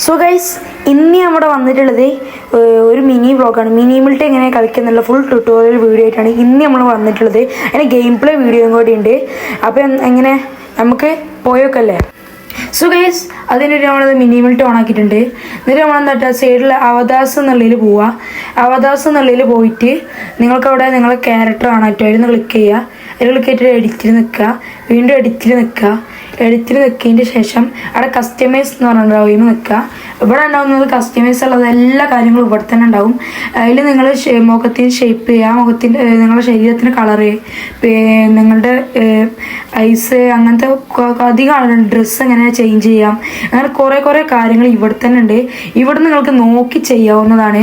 So guys ഇന്ന് നമ്മുടെ വന്നിട്ടുള്ളത് ഒരു മിനി വ്ളോഗാണ്. മിനി മിൽട്ട് എങ്ങനെ കളിക്കുന്നുള്ള ഫുൾ ട്യൂട്ടോറിയൽ വീഡിയോ ആയിട്ടാണ് ഇന്ന് നമ്മൾ വന്നിട്ടുള്ളത്. അതിന് ഗെയിം പ്ലേ വീഡിയോയും കൂടി ഉണ്ട്. അപ്പം എങ്ങനെ നമുക്ക് പോയോക്കല്ലേ. സോ ഗൈസ് അതിന് നമ്മളത് മിനി മിൽട്ട് ഓൺ ആക്കിയിട്ടുണ്ട്. എന്നിട്ട് നമ്മളെന്താ സൈഡിൽ അവതാസ് എന്നുള്ളതിൽ പോവുക. അവതാസ് എന്നുള്ളതിൽ പോയിട്ട് നിങ്ങൾക്കവിടെ നിങ്ങളെ ക്യാരക്ടർ ആണ് കേട്ടോ, അതിൽ നിന്ന് ക്ലിക്ക് ചെയ്യുക. അതിൽ ക്ലിക്ക് ചെയ്തിട്ട് എഡിറ്റിൽ നിൽക്കുക, വീണ്ടും എഡിറ്റിൽ നിൽക്കുക. എഡിറ്റിൽ നിൽക്കിയതിൻ്റെ ശേഷം അവിടെ കസ്റ്റമൈസ് എന്ന് പറഞ്ഞിട്ടുണ്ടാവും, ഇതിന് നിൽക്കുക. ഇവിടെ ഉണ്ടാകുന്നത് കസ്റ്റമൈസ് ഉള്ളത് എല്ലാ കാര്യങ്ങളും ഇവിടെ തന്നെ ഉണ്ടാവും. അതിൽ നിങ്ങൾ മുഖത്തിന് ഷേപ്പ് ചെയ്യുക, മുഖത്തിൻ്റെ നിങ്ങളുടെ ശരീരത്തിന് കളറ്, നിങ്ങളുടെ ഐസ്, അങ്ങനത്തെ അധികം ഡ്രസ്സ് എങ്ങനെ ചേഞ്ച് ചെയ്യാം, അങ്ങനെ കുറേ കാര്യങ്ങൾ ഇവിടെ തന്നെ ഉണ്ട്. ഇവിടെ നിങ്ങൾക്ക് നോക്കി ചെയ്യാവുന്നതാണ്.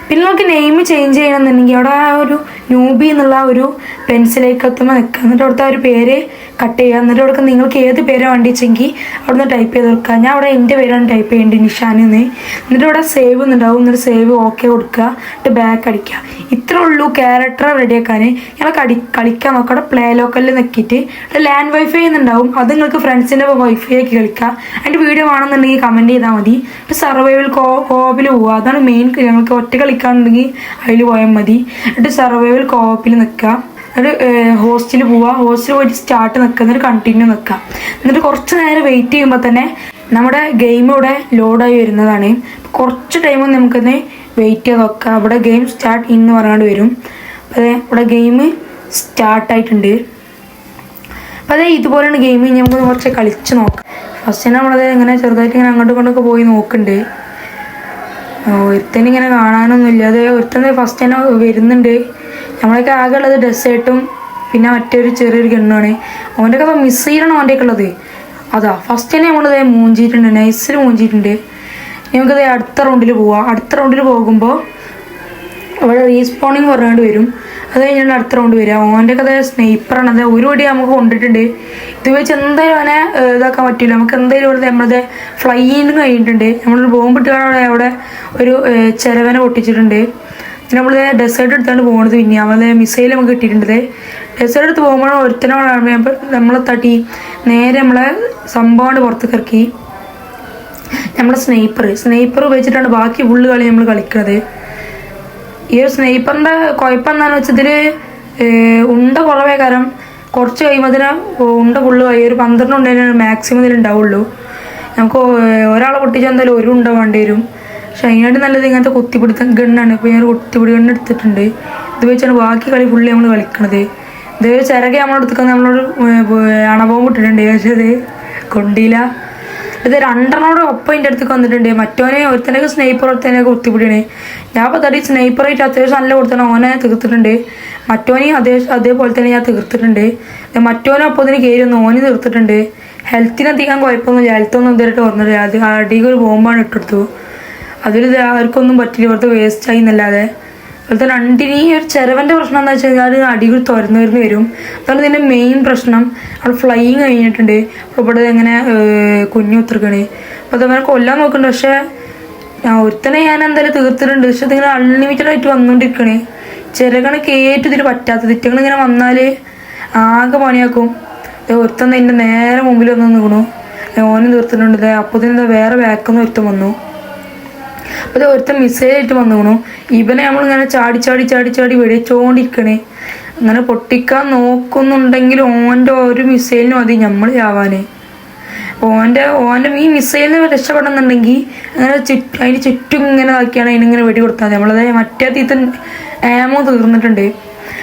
പിന്നെ നമുക്ക് നെയിം ചേഞ്ച് ചെയ്യണമെന്നുണ്ടെങ്കിൽ അവിടെ ആ ഒരു ന്യൂബി എന്നുള്ള ഒരു പെൻസിലേക്കത്തുമ്പോൾ നിൽക്കുക. എന്നിട്ട് അവിടുത്തെ ഒരു പേര് കട്ട് ചെയ്യുക. എന്നിട്ട് അവിടെ നിങ്ങൾക്ക് ഏത് പേരാണ് വേണ്ടി വെച്ചെങ്കിൽ അവിടെ നിന്ന് ടൈപ്പ് ചെയ്ത് കൊടുക്കുക. ഞാൻ അവിടെ എൻ്റെ പേരാണ് ടൈപ്പ് ചെയ്യേണ്ടത്, നിഷാനെന്ന്. എന്നിട്ട് ഇവിടെ സേവ് എന്നുണ്ടാവും. എന്നിട്ട് സേവ് ഓക്കെ കൊടുക്കുക, എന്നിട്ട് ബാക്ക് അടിക്കുക. ഇത്രേ ഉള്ളൂ ക്യാരക്ടർ റെഡിയാക്കാൻ. ഞങ്ങൾ കളിക്കാൻ നോക്കുക. അവിടെ പ്ലേ ലോക്കലിൽ നിൽക്കിയിട്ട് ലാൻഡ് വൈഫൈ എന്നുണ്ടാവും, അത് നിങ്ങൾക്ക് ഫ്രണ്ട്സിൻ്റെ വൈഫൈ ആക്കി കളിക്കുക. അതിൻ്റെ വീഡിയോ വേണമെന്നുണ്ടെങ്കിൽ കമൻറ്റ് ചെയ്താൽ മതി. എന്നിട്ട് സർവൈവൽ കോപ്പിൽ പോവുക. അതാണ് മെയിൻ. ഞങ്ങൾക്ക് ഒറ്റ കളിക്കാനുണ്ടെങ്കിൽ അതിൽ പോയാൽ മതി. എന്നിട്ട് സർവൈവൽ കോപ്പിൽ നിൽക്കുക. എന്നിട്ട് ഹോസ്റ്റിൽ പോവുക. ഹോസ്റ്റിൽ പോയിട്ട് സ്റ്റാർട്ട് നിൽക്കുക, എന്നിട്ട് കണ്ടിന്യൂ നിൽക്കുക. എന്നിട്ട് കുറച്ച് നേരം വെയിറ്റ് ചെയ്യുമ്പോൾ തന്നെ നമ്മുടെ ഗെയിം ഇവിടെ ലോഡായി വരുന്നതാണ്. കുറച്ച് ടൈം നമുക്കൊന്ന് വെയിറ്റ് ചെയ്ത് നോക്കുക. ഇവിടെ ഗെയിം സ്റ്റാർട്ട് എന്ന് പറയാണ്ട് വരും. അപ്പോൾ ഇവിടെ ഗെയിം സ്റ്റാർട്ടായിട്ടുണ്ട്. അപ്പോൾ അതേ ഇതുപോലെയാണ് ഗെയിം. നമുക്ക് കുറച്ച് കളിച്ച് നോക്കാം. ഫസ്റ്റ് തന്നെ നമ്മളത് ഇങ്ങനെ ചെറുതായിട്ട് ഇങ്ങനെ അങ്ങോട്ടും ഇങ്ങോട്ടൊക്കെ പോയി നോക്കുന്നുണ്ട്. ഒരുത്തന്നെ ഇങ്ങനെ കാണാനൊന്നുമില്ല. അത് ഒരുത്തന്നെ ഫസ്റ്റ് തന്നെ വരുന്നുണ്ട്. നമ്മളൊക്കെ ആകെ ഉള്ളത് ഡെസേർട്ടും പിന്നെ മറ്റൊരു ചെറിയൊരു ഗണ്ണാണ്. അവൻ്റെയൊക്കെ അത് മിസ് ചെയ്യണം. അവൻ്റെയൊക്കെ ഉള്ളത് അതാ ഫസ്റ്റ് തന്നെ നമ്മളിത് മൂഞ്ചിയിട്ടുണ്ട്, നൈസിൽ മൂഞ്ചിയിട്ടുണ്ട്. നമുക്കത് അടുത്ത റൗണ്ടിൽ പോവാം. അടുത്ത റൗണ്ടിൽ പോകുമ്പോൾ അവിടെ റീസ്പോണിങ് പറഞ്ഞുകൊണ്ട് വരും. അത് കഴിഞ്ഞാൽ അടുത്ത റൗണ്ട് വരിക. ഓൻ്റെയൊക്കെ അത് സ്നൈപ്പറാണ്. അത് ഒരു വടി നമുക്ക് കൊണ്ടിട്ടുണ്ട്. ഇത് വെച്ച് എന്തായാലും അവനെ ഇതാക്കാൻ പറ്റില്ല. നമുക്ക് എന്തായാലും ഇവിടെ നമ്മളത് ഫ്ലൈയിങ് കഴിഞ്ഞിട്ടുണ്ട്. നമ്മളൊരു ബോംബ് ഇട്ടുകൊണ്ട് അവിടെ ഒരു ചെരവനെ പൊട്ടിച്ചിട്ടുണ്ട്. നമ്മൾ ഡെസേർട്ട് എടുത്താണ് പോകുന്നത്. പിന്നെ നമ്മളെ മിസൈൽ നമുക്ക് കിട്ടിയിട്ടുണ്ട്. ഡെസേർട്ട് എടുത്ത് പോകുമ്പോഴാണ് ഒരുത്തനോടാണ് നമ്മളെ തട്ടി നേരെ നമ്മളെ സംഭവമാണ് പുറത്തേക്ക് ഇറക്കി. നമ്മളെ സ്നൈപ്പർ ഉപയോഗിച്ചിട്ടാണ് ബാക്കി ഫുള്ള് കളി നമ്മൾ കളിക്കുന്നത്. ഈ ഒരു സ്നൈപ്പറിൻ്റെ കുഴപ്പം എന്താണെന്ന് വെച്ചതിൽ ഉണ്ട കുറവേ കാരണം കുറച്ച് കഴിയുമ്പോൾ അതിന് ഉണ്ട ഫുള്ള് ഒരു 12 ഉണ്ടേനെ മാക്സിമം ഇതിൽ ഉണ്ടാവുള്ളൂ. നമുക്ക് ഒരാളെ പൊട്ടിച്ചാൽ എന്തായാലും ഒരു ഉണ്ട വേണ്ടി വരും. പക്ഷെ അതിനായിട്ട് നല്ലത് ഇങ്ങനത്തെ കുത്തിപ്പിടുത്ത ഗണ്ണാണ്. ഇപ്പോൾ ഞാൻ കുത്തിപ്പിടി ഗണ്ണ് എടുത്തിട്ടുണ്ട്. ഇത് വെച്ചാണ് ബാക്കി കളി ഫുള്ളി നമ്മൾ കളിക്കണത്. ഇത് ചിരകെ നമ്മളെടുത്ത് നമ്മളോട് അണബോംബ് ഇട്ടിട്ടുണ്ട്. പക്ഷേ അത് കൊണ്ടില്ല. ഇത് 2 ഒപ്പം എൻ്റെ അടുത്തേക്ക് വന്നിട്ടുണ്ട്. മറ്റോനെ ഒരുത്തനൊക്കെ സ്നൈപ്പർ ഒരുത്തനൊക്കെ കുത്തിപ്പിടിയാണ്. ഞാൻ അപ്പോൾ തടി സ്നൈപ്പറായിട്ട് അത്യാവശ്യം നല്ല കൊടുത്താണ് ഓനെ തീർത്തിട്ടുണ്ട്. മറ്റോനെയും അതേപോലെ തന്നെ ഞാൻ തീർത്തിട്ടുണ്ട്. മറ്റോനും അപ്പോൾ അതിന് കയറി ഒന്ന് ഓന് തീർത്തിട്ടുണ്ട്. ഹെൽത്തിനധികം കുഴപ്പമൊന്നുമില്ല. ഹെൽത്തൊന്നും ഇതുവരെയായിട്ട് വന്നിട്ടില്ല. അത് അടിയിൽ ഒരു ബോംബാണ് ഇട്ടെടുത്തു. അതിൽ ആർക്കൊന്നും പറ്റില്ല, ഇവിടുത്തെ വേസ്റ്റായി എന്നല്ലാതെ. അതുപോലെ തന്നെ രണ്ടിന് ഈ ഒരു ചെരവൻ്റെ പ്രശ്നം എന്താ വെച്ച് കഴിഞ്ഞാൽ അടികൾ തുറന്നു വരും. അതാണ് ഇതിൻ്റെ മെയിൻ പ്രശ്നം. അവിടെ ഫ്ലൈയിങ് കഴിഞ്ഞിട്ടുണ്ട്. അപ്പോൾ ഇവിടെ എങ്ങനെ കുഞ്ഞു ഉത്തർക്കണേ. അപ്പോൾ അതങ്ങനെ കൊല്ലാൻ നോക്കുന്നുണ്ട്. പക്ഷേ ഒരുത്തനെ ഞാൻ എന്തായാലും തീർത്തിട്ടുണ്ട്. പക്ഷെ അതിങ്ങനെ അൺലിമിറ്റഡ് ആയിട്ട് വന്നുകൊണ്ടിരിക്കണേ. ചിരകണ കയറ്റി ഇതിൽ പറ്റാത്ത തിറ്റങ്ങൾ ഇങ്ങനെ വന്നാൽ ആകെ പണിയാക്കും. ഒരുത്തന്നെ എൻ്റെ നേരെ മുമ്പിൽ വന്ന് നിൽക്കണു. ഓനും തീർത്തിട്ടുണ്ട്. അപ്പോൾ ഇതിന് വേറെ ബാക്കൊന്നും ഒരുത്തം വന്നു. അപ്പോൾ ഒരുത്തൻ മിസൈലായിട്ട് വന്നുകണു. ഇവനെ നമ്മളിങ്ങനെ ചാടി വെടിച്ചോണ്ടിരിക്കണേ. അങ്ങനെ പൊട്ടിക്കാൻ നോക്കുന്നുണ്ടെങ്കിൽ ഓൻ്റെ ഒരു മിസൈലിന് മതി നമ്മൾ ചാവാനേ. ഓൻ്റെ ഈ മിസൈലിന് രക്ഷപ്പെടണമെന്നുണ്ടെങ്കിൽ അങ്ങനെ അതിന് ചുറ്റും ഇങ്ങനെ ആക്കിയാണ് അതിനിങ്ങനെ വെടി കൊടുത്താൽ മതി. നമ്മളത് മറ്റേ തീത്തൻ ആമോ തീർന്നിട്ടുണ്ട്.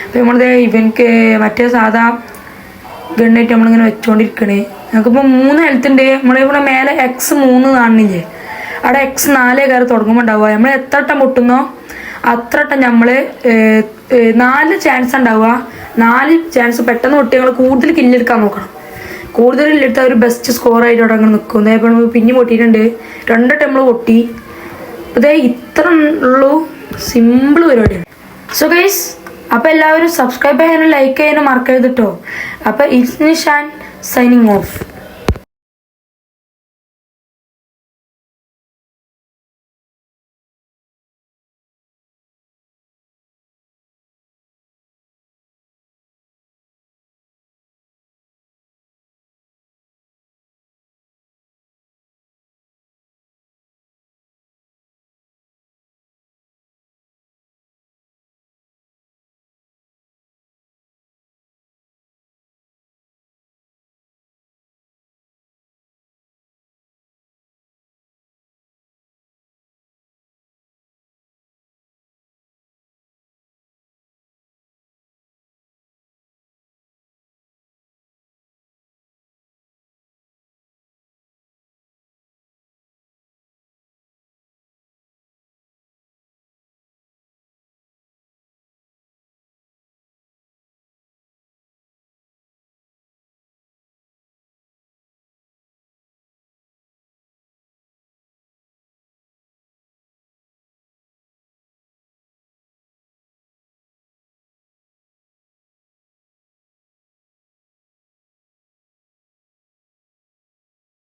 അപ്പോൾ നമ്മളത് ഇവനക്ക് മറ്റേ സാധാ ഗണ്ണായിട്ട് നമ്മളിങ്ങനെ വെച്ചുകൊണ്ടിരിക്കണേ. നമുക്കിപ്പോൾ 3 ഹെൽത്ത് ഉണ്ട്. നമ്മളിവിടെ മേലെ X3 കാണുന്നില്ലേ, അവിടെ X4 കയറി തുടങ്ങുമ്പോൾ ഉണ്ടാവുക. നമ്മൾ എത്ര വട്ടം പൊട്ടുന്നോ അത്ര വട്ടം നമ്മൾ 4 ചാൻസ് ഉണ്ടാവുക. 4 ചാൻസ് പെട്ടെന്ന് പൊട്ടി നമ്മൾ കൂടുതൽ കില്ലെടുക്കാൻ നോക്കണം. കൂടുതൽ കില്ലെടുത്താൽ ഒരു ബെസ്റ്റ് സ്കോറായിട്ട് അവിടെ അങ്ങനെ നിൽക്കും. അതേപോലെ നമ്മൾ പിന്നെ പൊട്ടിയിട്ടുണ്ട്. 2 വട്ടം നമ്മൾ പൊട്ടി. അതേ ഇത്ര ഉള്ളൂ. സിമ്പിൾ പരിപാടിയാണ്. സോ ഗൈസ് അപ്പോൾ എല്ലാവരും സബ്സ്ക്രൈബ് ചെയ്യാനും ലൈക്ക് ചെയ്യാനും മറക്കരുത് കേട്ടോ. അപ്പോൾ ഇറ്റ്സ് നിഷാൻ സൈനിങ് ഓഫ്.